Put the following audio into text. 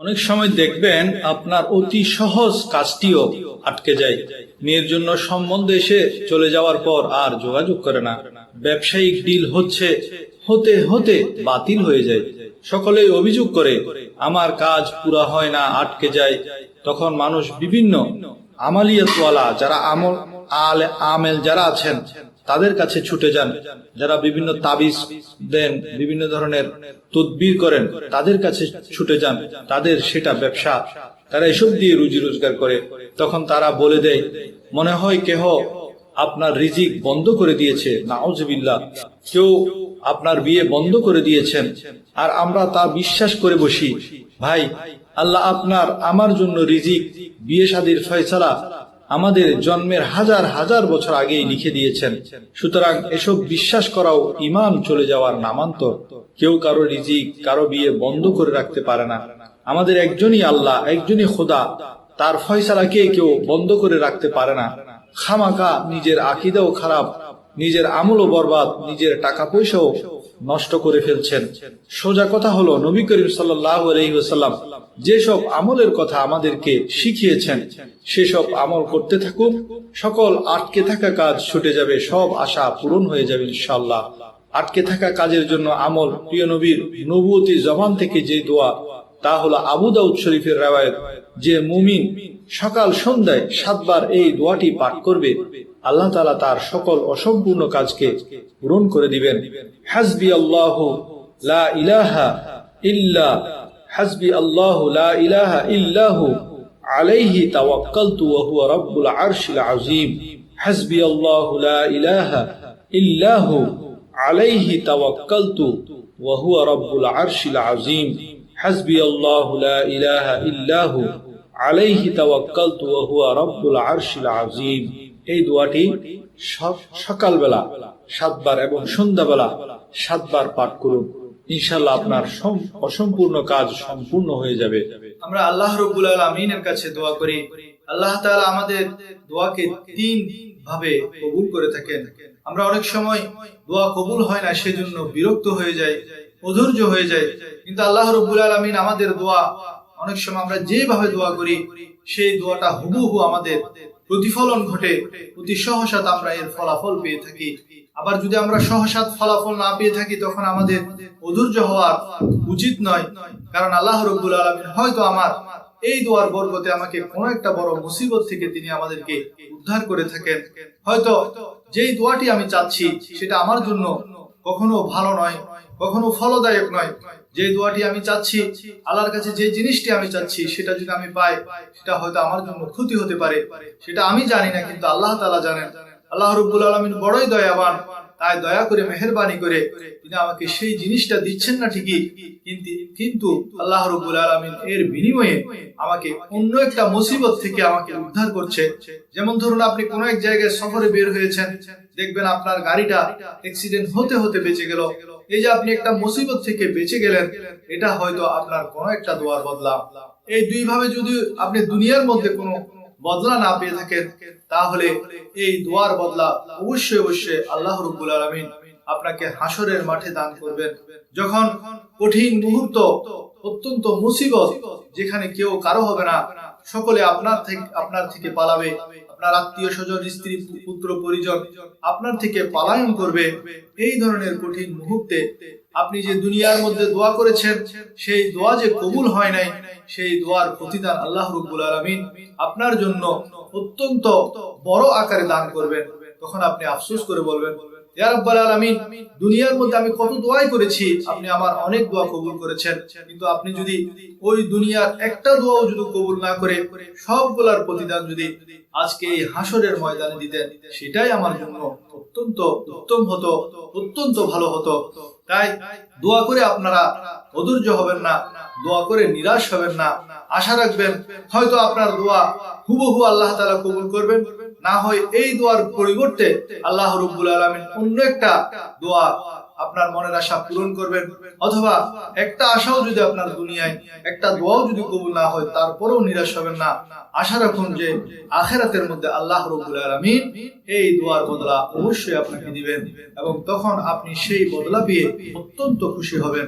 অনেক সময় দেখবেন আপনার অতি সহজ কাজটিও আটকে যায়। মেয়ের জন্য সম্বন্ধ এসে চলে যাওয়ার পর আর যোগাযোগ করে না। ব্যবসায়িক ডিল হতে হতে বাতিল হয়ে যায়। সকলেই অভিযোগ করে আমার কাজ পুরা হয় না, আটকে যায়। তখন মানুষ বিভিন্ন আমালিয়াতওয়ালা যারা আমেল যারা আছেন তাদের কাছে ছুটে যান, যারা বিভিন্ন তাবিজ দেন, বিভিন্ন ধরনের তদবির করেন, তাদের কাছে ছুটে যান। তাদের সেটা ব্যবসা, তারা এসব দিয়ে রুজি রোজগার করে। তখন তারা বলে দেয় মনে হয় কেহ আপনার রিজিক বন্ধ করে দিয়েছে, নাউজুবিল্লাহ, কেউ আপনার বিয়ে বন্ধ করে দিয়েছেন। আর আমরা তা বিশ্বাস করে বসি। ভাই, আল্লাহ আমার জন্য রিজিক, বিয়ে শাদীর ফয়সালা আমাদের জন্মের হাজার হাজার বছর আগেই লিখে দিয়েছেন। সুতরাং এসব বিশ্বাস করাও ঈমান চলে যাওয়ার নামান্তর। কেউ কারো রিজিক, কারো বিয়ে বন্ধ করে রাখতে পারে না। আমাদের একজনই আল্লাহ, একজনই খোদা, তার ফয়সালাকে কেউ বন্ধ করে রাখতে পারে না। খামাকা নিজের আকীদাও খারাপ, নিজের আমলও বরবাদ, নিজের টাকা পয়সাও নষ্ট করে ফেলছেন। সোজা কথা হলো, নবী করিম সাল্লাল্লাহু আলাইহি ওয়াসাল্লাম যেসব আমলের কথা আমাদেরকে শিখিয়েছেন সেসব আমল করতে থাকুন। সকল আটকে থাকা কাজ ছুটে যাবে, সব আশা পূরণ হয়ে যাবে ইনশাআল্লাহ। আটকে থাকা কাজের জন্য আমল, প্রিয় নবীর নবুয়তি জবান থেকে যে দোয়া, তা হলো আবু দাউদ শরীফের রওয়ায়াত, যে মুমিন সকাল সন্ধ্যায় 7 বার এই দোয়াটি পাঠ করবে, আল্লাহ তাআলা তার সকল অসম্পূর্ণ কাজকে পূরণ করে দিবেন। হাসবি আল্লাহু লা ইলাহা ইল্লা হাসবি আল্লাহু লা ইলাহা ইল্লাহু আলাইহি তাওয়াক্কালতু ওয়া হুয়া রাব্বুল আরশিল আযীম। হাসবি আল্লাহু লা ইলাহা ইল্লাহু আলাইহি তাওয়াক্কালতু ওয়া হুয়া রাব্বুল আরশিল আযীম। হাসবি আল্লাহু লা ইলাহা ইল্লাহু আলাইহি তাওয়াক্কালতু ওয়া হুয়া রাব্বুল আরশিল আযীম। এই দোয়াটি সকালবেলা 7 বার এবং সন্ধ্যাবেলা 7 বার পাঠ করুন। ইনশাআল্লাহ আপনার অসম্পূর্ণ কাজ সম্পূর্ণ হয়ে যাবে। আমরা আল্লাহ রাব্বুল আলামিনের কাছে দোয়া করি। আল্লাহ তাআলা আমাদের দোয়াকে 3 ভাবে কবুল করে থাকেন। আমরা অনেক সময় দোয়া কবুল হয় না, সেজন্য বিরক্ত হয়ে যাই, অধৈর্য হয়ে যাই। কিন্তু আল্লাহ রাব্বুল আলামিন আমাদের দোয়া, অনেক সময় আমরা যেভাবে দোয়া করি সেই দোয়াটা হুবহু আমাদের প্রতিফলন ঘটে, অতি সহসাৎ আমরা এর ফলাফল পেয়ে থাকি। আবার যদি আমরা সহসাৎ ফলাফল না পেয়ে থাকি, তখন আমাদের অধৈর্য হওয়া উচিত নয়। কারণ আল্লাহ রাব্বুল আলামিন হয়তো আমার এই দোয়ার বরকতে আমাকে কোন একটা বড় মুসিবত থেকে তিনি আমাদেরকে উদ্ধার করে থাকেন। হয়তো যেই দোয়াটি আমি চাচ্ছি সেটা আমার জন্য কখনো ভালো নয়, কখনো ফলদায়ক নয়। যে দোয়াটি আমি চাচ্ছি, আল্লাহর কাছে যে জিনিসটি আমি চাচ্ছি, সেটা যদি আমি পাই, সেটা হয়তো আমার জন্য ক্ষতি হতে পারে। সেটা আমি জানি না, কিন্তু আল্লাহ তাআলা জানেন। আল্লাহ রাব্বুল আলামিন বড়ই দয়াবান, তাই দয়া করে মেহেরবানি করে তিনি আমাকে সেই জিনিসটা দিচ্ছেন না ঠিকই, কিন্তু আল্লাহ রাব্বুল আলামিন এর বিনিময়ে আমাকে অন্য একটা মুসিবত থেকে আমাকে উদ্ধার করছে। যেমন ধরুন, আপনি কোনো এক জায়গায় সফরে বের হয়েছেন, দেখবেন আপনার গাড়িটা অ্যাক্সিডেন্ট হতে হতে বেঁচে গেল। এই যে আপনি একটা মুসিবত থেকে বেঁচে গেলেন, এটা হয়তো আপনার কোনো একটা দোয়ার বদলা। এই 2 ভাবে যদি আপনি দুনিয়ার মধ্যে কোনো বদলা না পেয়ে থাকেন, তাহলে এই দোয়ার বদলা অবশ্যই অবশ্যই আল্লাহ রাব্বুল আলামিন আপনাকে হাসরের মাঠে দান করবেন। যখন কঠিন মুহূর্ত, অত্যন্ত মুসিবত, যেখানে কেউ কারো হবে না, সকলে আপনার থেকে পালাবে, আপনার আত্মীয় স্বজন, স্ত্রী, পুত্র, পরিজন আপনার থেকে পলায়ন করবে, এই ধরনের কঠিন মুহূর্তে আপনি যে দুনিয়ার মধ্যে দোয়া করেছেন, সেই দোয়া যে কবুল হয় নাই, সেই দোয়ার প্রতিদান আল্লাহ রাব্বুল আলামিন আপনার জন্য অত্যন্ত বড় আকারে দান করবেন। তখন আপনি আফসোস করে বলবেন, ইয়া রাব্বুল আলামিন, দুনিয়ার মধ্যে আমি কত দোয়াই করেছি, আপনি আমার অনেক দোয়া কবুল করেছেন, কিন্তু আপনি যদি ওই দুনিয়ার একটা দোয়াও যদি কবুল না করে সবগুলার প্রতিদান যদি আজকে এই হাসরের ময়দানে দিতেন, সেটাই আমার জন্য অত্যন্ত উত্তম হতো, অত্যন্ত ভালো হতো। তাই দোয়া করে আপনারা অধৈর্য হবেন না, দোয়া করে নিরাশ হবেন না। আশা রাখবেন হয়তো আপনার দোয়া হুবহু আল্লাহ তাআলা কবুল করবেন, না হয় এই দোয়ার পরিবর্তে আল্লাহ রাব্বুল আলামিন অন্য একটা দোয়া আপনার মনের আশা পূরণ করবেন। অথবা একটা আশাও যদি আপনার দুনিয়ায়, একটা দোয়াও যদি কবুল না হয়, তারপরেও নিরাশ হবেন না। আশা রাখুন যে আখিরাতের মধ্যে আল্লাহ রাব্বুল আলামিন এই দোয়ার বদলা অবশ্যই আপনাকে দিবেন, এবং তখন আপনি সেই বদলা পেয়ে অত্যন্ত খুশি হবেন।